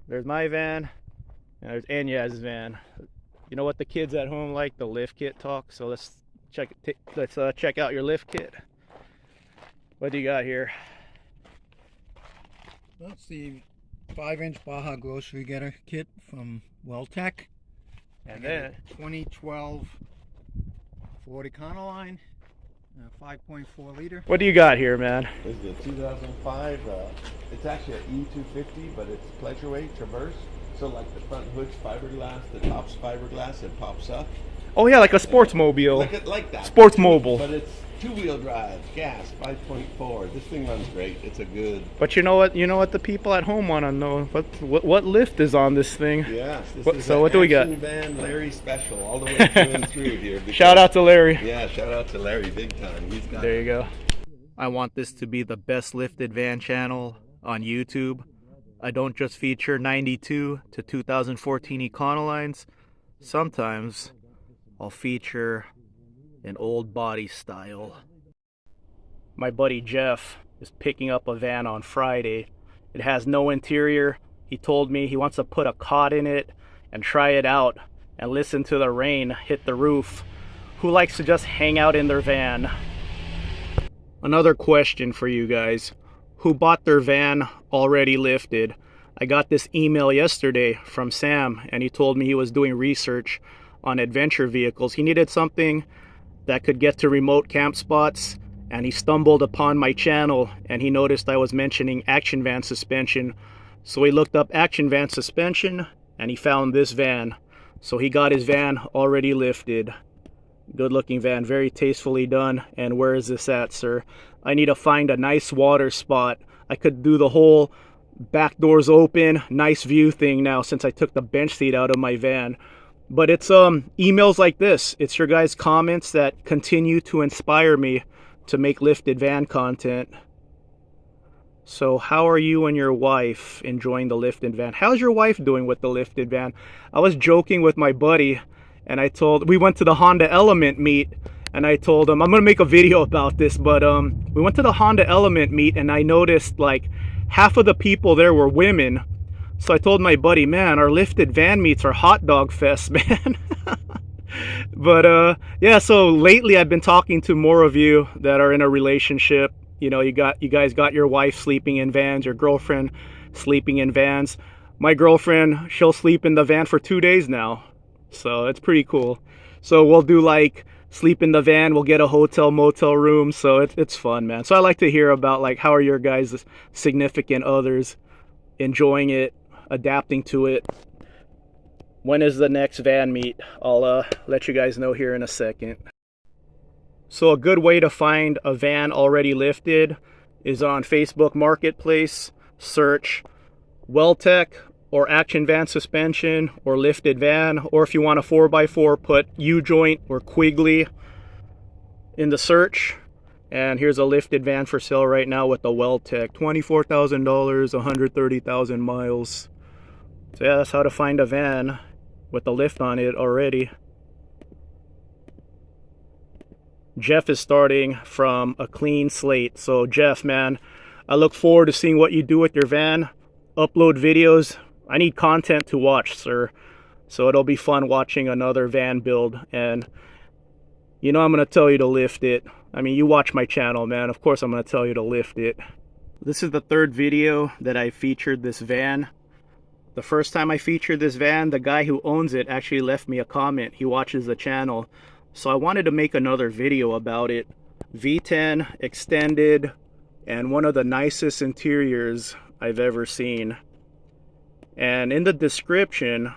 There's my van, and there's Anyaz's van. You know what the kids at home like? The lift kit talk. So let's check out your lift kit. What do you got here? That's the 5-inch Baja grocery getter kit from Weldtec. And then 2012 Ford Econoline, 5.4 liter. what do you got here, man? This is a 2005. It's actually an E250, but it's pleasure weight Traverse. So like the front hood's fiberglass, the top's fiberglass, it pops up. Oh yeah, like a Sportsmobile. Like that. Sportsmobile. But it's 2-wheel drive, gas, 5.4. This thing runs great. It's a good. But you know what? You know what the people at home want to know? What lift is on this thing? Yes. So what do we got? Van Larry special, all the way through and through here. Shout out to Larry. Yeah, shout out to Larry, big time. He's got. There you go. I want this to be the best lifted van channel on YouTube. I don't just feature 92 to 2014 Econolines. Sometimes I'll feature an old body style. My buddy Jeff is picking up a van on Friday. It has no interior. He told me he wants to put a cot in it and try it out and listen to the rain hit the roof. Who likes to just hang out in their van? Another question for you guys. Who bought their van already lifted? I got this email yesterday from Sam, and he told me he was doing research on adventure vehicles. He needed something that could get to remote camp spots, and he stumbled upon my channel and he noticed I was mentioning action van suspension. So he looked up action van suspension and he found this van. So he got his van already lifted. Good looking van, very tastefully done. And where is this at, sir? I need to find a nice water spot. I could do the whole back doors open, nice view thing now since I took the bench seat out of my van. But it's emails like this. It's your guys' comments that continue to inspire me to make lifted van content. So how are you and your wife enjoying the lifted van? How's your wife doing with the lifted van? I was joking with my buddy, and we went to the Honda Element meet, and I told him, I'm gonna make a video about this, but we went to the Honda Element meet and I noticed like half of the people there were women. So I told my buddy, man, our lifted van meets are hot dog fest, man. But yeah, so lately I've been talking to more of you that are in a relationship. You know, you guys got your wife sleeping in vans, your girlfriend sleeping in vans. My girlfriend, she'll sleep in the van for 2 days now. So it's pretty cool. So we'll do like sleep in the van, we'll get a hotel motel room. So it's fun, man. So I like to hear about like how are your guys' significant others enjoying it, adapting to it. When is the next van meet? I'll let you guys know here in a second. So a good way to find a van already lifted is on Facebook Marketplace. Search Weldtec or action van suspension or lifted van, or if you want a 4x4, put U-joint or Quigley in the search. And here's a lifted van for sale right now with the Weldtec, $24,000, 130,000 miles. So yeah, that's how to find a van with a lift on it already. Jeff is starting from a clean slate. So Jeff, man, I look forward to seeing what you do with your van. Upload videos. I need content to watch, sir. So it'll be fun watching another van build. And you know I'm going to tell you to lift it. I mean, you watch my channel, man. Of course I'm going to tell you to lift it. This is the third video that I featured this van. The first time I featured this van, the guy who owns it actually left me a comment. He watches the channel. So I wanted to make another video about it. V10 extended and one of the nicest interiors I've ever seen. And in the description,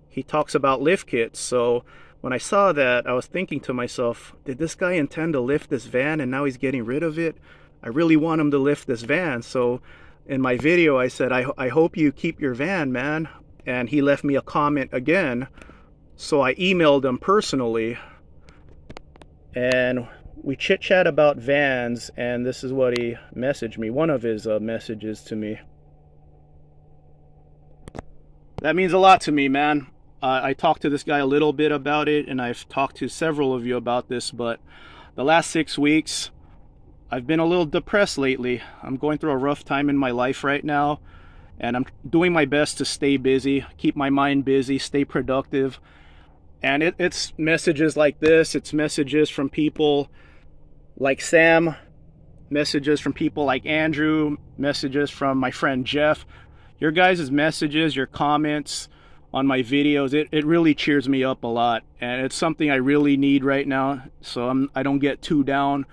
he talks about lift kits. So when I saw that, I was thinking to myself, did this guy intend to lift this van and now he's getting rid of it? I really want him to lift this van. So in my video, I said, I hope you keep your van, man. And he left me a comment again. So I emailed him personally. And we chit-chat about vans. And this is what he messaged me. One of his messages to me. That means a lot to me, man. I talked to this guy a little bit about it. And I've talked to several of you about this. But the last 6 weeks, I've been a little depressed lately. I'm going through a rough time in my life right now, and I'm doing my best to stay busy, keep my mind busy, stay productive. And it's messages like this, it's messages from people like Sam, messages from people like Andrew, messages from my friend Jeff. Your guys' messages, your comments on my videos, it really cheers me up a lot, and it's something I really need right now, so I don't get too down.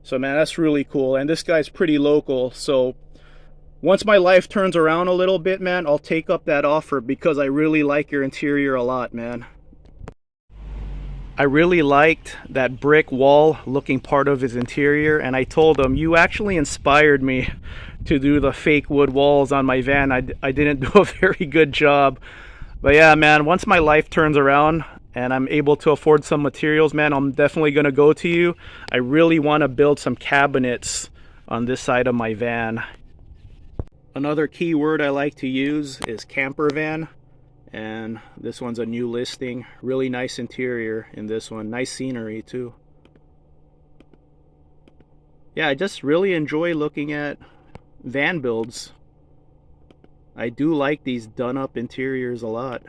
So man, that's really cool. And this guy's pretty local, so once my life turns around a little bit, man, I'll take up that offer, because I really like your interior a lot, man. I really liked that brick wall looking part of his interior, and I told him, you actually inspired me to do the fake wood walls on my van. I didn't do a very good job. But yeah, man, once my life turns around and I'm able to afford some materials, man, I'm definitely going to go to you. I really want to build some cabinets on this side of my van. Another key word I like to use is camper van. And this one's a new listing. Really nice interior in this one. Nice scenery too. Yeah, I just really enjoy looking at van builds. I do like these done up interiors a lot.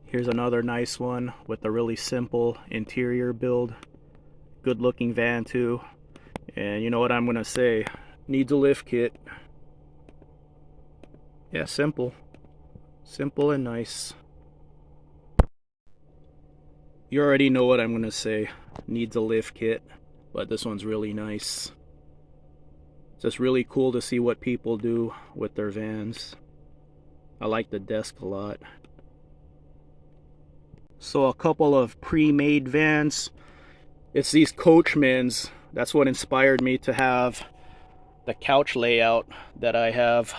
Here's another nice one with a really simple interior build. Good looking van too. And you know what I'm gonna say? Needs a lift kit. Yeah, simple. Simple and nice. You already know what I'm gonna say. Needs a lift kit. But this one's really nice. It's just really cool to see what people do with their vans. I like the desk a lot. So a couple of pre-made vans. It's these Coachmans. That's what inspired me to have the couch layout that I have.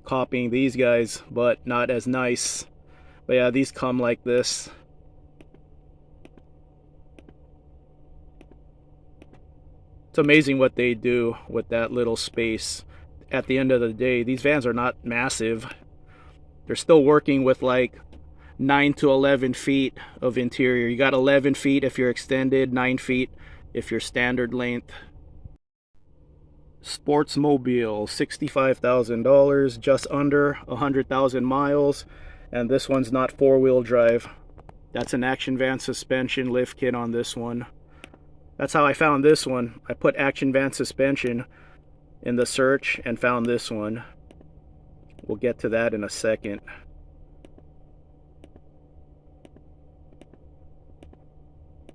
Copying these guys, but not as nice. But yeah, these come like this. It's amazing what they do with that little space. At the end of the day, these vans are not massive. They're still working with like 9 to 11 feet of interior. You got 11 feet if you're extended, 9 feet if you're standard length. Sportsmobile, $65,000, just under 100,000 miles. And this one's not four-wheel drive. That's an Action Van suspension lift kit on this one. That's how I found this one. I put Action Van suspension in the search and found this one. We'll get to that in a second.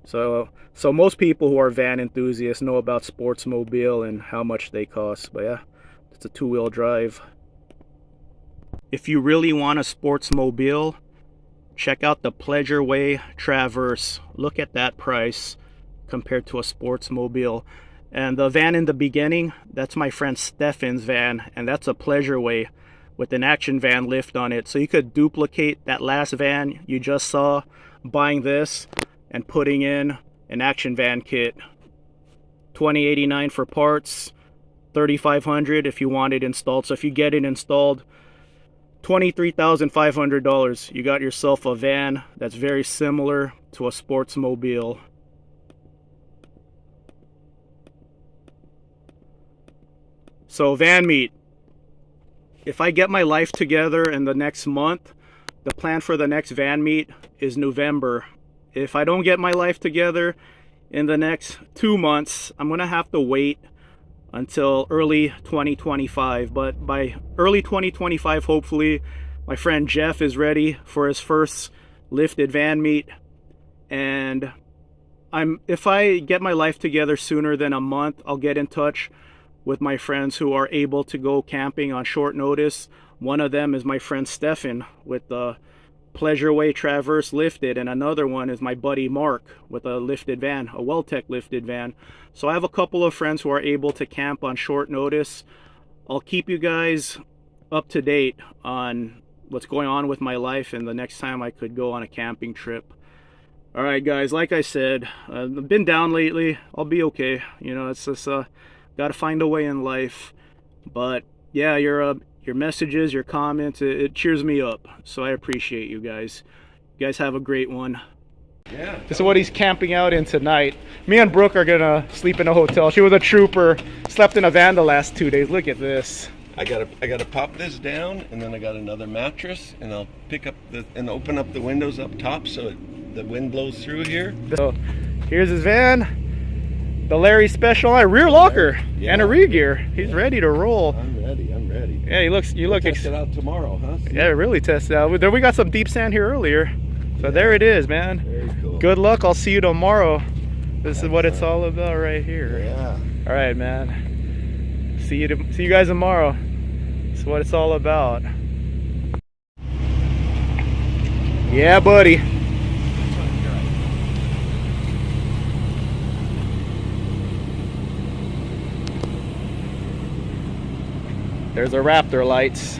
So most people who are van enthusiasts know about Sportsmobile and how much they cost. But yeah, it's a two-wheel drive. If you really want a Sportsmobile, check out the Pleasure Way Traverse. Look at that price compared to a Sportsmobile. And the van in the beginning, that's my friend Stefan's van, and that's a Pleasure Way with an Action Van lift on it. So you could duplicate that last van you just saw, buying this and putting in an Action Van kit. $20.89 for parts, $3,500 if you want it installed. So if you get it installed, $23,500. You got yourself a van that's very similar to a Sportsmobile. So van meet. If I get my life together in the next month, the plan for the next van meet is November. If I don't get my life together in the next 2 months, I'm gonna have to wait until early 2025. But by early 2025, hopefully, my friend Jeff is ready for his first lifted van meet. And if I get my life together sooner than a month, I'll get in touch with my friends who are able to go camping on short notice. One of them is my friend Stefan with the Pleasure Way Traverse lifted, and another one is my buddy Mark with a lifted van, a Weldtec lifted van. So I have a couple of friends who are able to camp on short notice. I'll keep you guys up to date on what's going on with my life and the next time I could go on a camping trip. All right, guys, like I said, I've been down lately. I'll be okay. You know, it's just got to find a way in life. But yeah, your messages, your comments, it cheers me up. So I appreciate you guys. You guys have a great one. Yeah. This is what he's camping out in tonight. Me and Brooke are gonna sleep in a hotel. She was a trooper, slept in a van the last 2 days. Look at this. I gotta pop this down, and then I got another mattress, and I'll pick up and open up the windows up top so the wind blows through here. So here's his van, the Larry Special rear locker, and a rear gear. He's ready to roll. I'm ready. Yeah, you look test it out tomorrow, huh? Yeah, really test it out. We got some deep sand here earlier, so there it is, man. Very cool. Good luck. I'll see you tomorrow. This is what it's all about right here. Yeah. All right, man. See you guys tomorrow. This is what it's all about. Yeah, buddy. There's our Raptor lights.